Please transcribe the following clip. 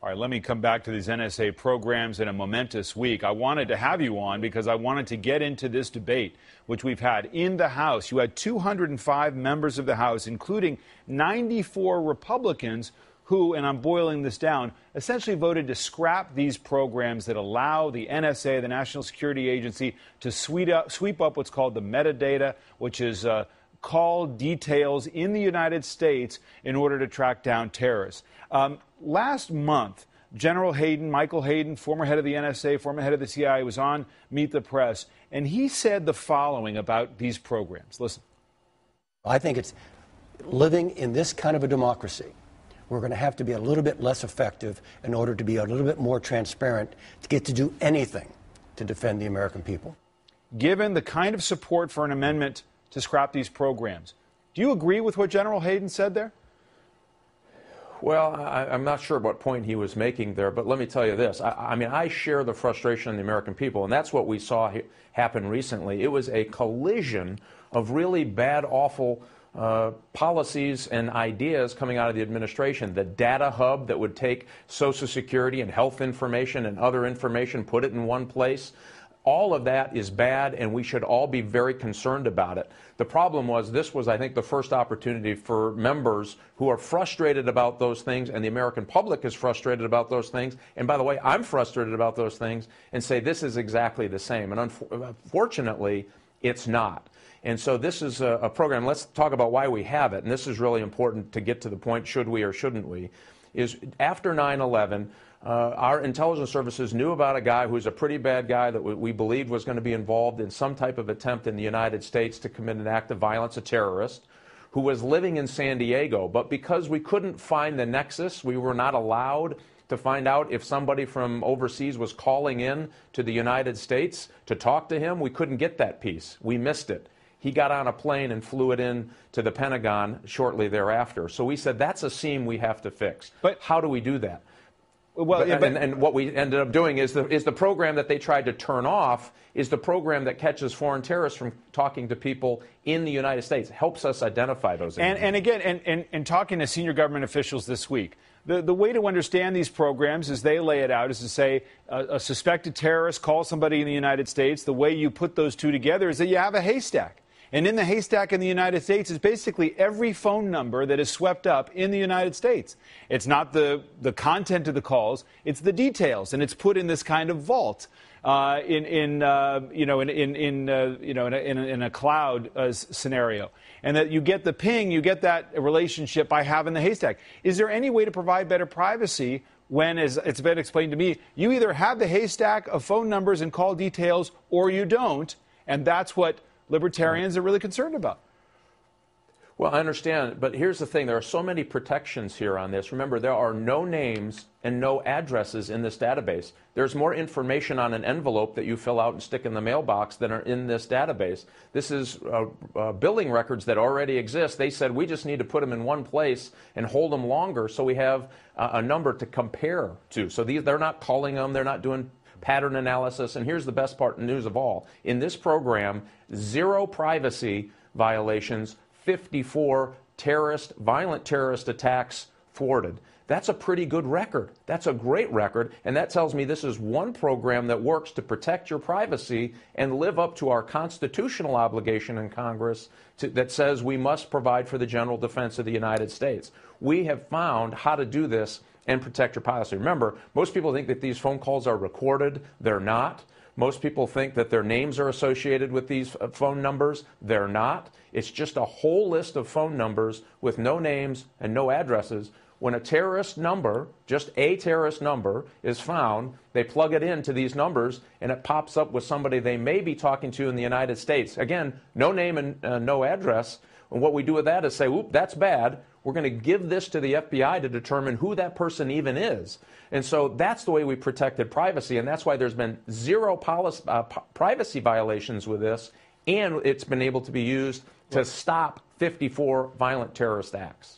All right, let me come back to these NSA programs in a momentous week. I wanted to have you on because I wanted to get into this debate, which we've had in the House. You had 205 members of the House, including 94 Republicans who, and I'm boiling this down, essentially voted to scrap these programs that allow the NSA, the National Security Agency, to sweep up what's called the metadata, which is call details in the United States in order to track down terrorists. Last month, General Hayden, Michael Hayden, former head of the NSA, former head of the CIA, was on Meet the Press, and he said the following about these programs. Listen. I think it's living in this kind of a democracy. We're going to have to be a little bit less effective in order to be a little bit more transparent to get to do anything to defend the American people. Given the kind of support for an amendment to scrap these programs, do you agree with what General Hayden said there? Well, I'm not sure what point he was making there, but let me tell you this. I mean, I share the frustration of the American people, and that's what we saw happen recently. It was a collision of really bad, awful policies and ideas coming out of the administration. The data hub that would take Social Security and health information and other information, put it in one place. All of that is bad, and we should all be very concerned about it. The problem was this was, I think, the first opportunity for members who are frustrated about those things, and the American public is frustrated about those things. And by the way, I'm frustrated about those things, and say this is exactly the same. And unfortunately, it's not. And so this is a program. Let's talk about why we have it. And this is really important to get to the point, should we or shouldn't we, is after 9/11, our intelligence services knew about a guy who's a pretty bad guy that we believed was going to be involved in some type of attempt in the United States to commit an act of violence, a terrorist, who was living in San Diego. But because we couldn't find the nexus, we were not allowed to find out if somebody from overseas was calling in to the United States to talk to him. We couldn't get that piece. We missed it. He got on a plane and flew it in to the Pentagon shortly thereafter. So we said, that's a seam we have to fix. But how do we do that? Well, and what we ended up doing is the program that they tried to turn off is the program that catches foreign terrorists from talking to people in the United States, helps us identify those. And again, talking to senior government officials this week, the way to understand these programs as they lay it out is to say a suspected terrorist calls somebody in the United States. The way you put those two together is that you have a haystack. And in the haystack in the United States is basically every phone number that is swept up in the United States. It's not the content of the calls, it's the details, and it's put in this kind of vault in a cloud scenario. And that you get the ping, you get that relationship by having the haystack. Is there any way to provide better privacy when, as it's been explained to me, you either have the haystack of phone numbers and call details or you don't, and that's what libertarians are really concerned about? Well, I understand, but here's the thing. There are so many protections here on this. Remember, there are no names and no addresses in this database. There's more information on an envelope that you fill out and stick in the mailbox than are in this database. This is billing records that already exist. They said we just need to put them in one place and hold them longer so we have a number to compare to. So they're not calling them. They're not doing pattern analysis. And here's the best part, news of all. In this program, 0 privacy violations, 54 violent terrorist attacks thwarted. That's a pretty good record. That's a great record. And that tells me this is one program that works to protect your privacy and live up to our constitutional obligation in Congress that says we must provide for the general defense of the United States. We have found how to do this and protect your privacy. Remember, most people think that these phone calls are recorded. They're not. Most people think that their names are associated with these phone numbers. They're not. It's just a whole list of phone numbers with no names and no addresses. When a terrorist number, just a terrorist number, is found, they plug it into these numbers, and it pops up with somebody they may be talking to in the United States. Again, no name and no address. And what we do with that is say, whoop, that's bad. We're going to give this to the FBI to determine who that person even is. And so that's the way we protected privacy, and that's why there's been 0 privacy violations with this, and it's been able to be used to stop 54 violent terrorist acts.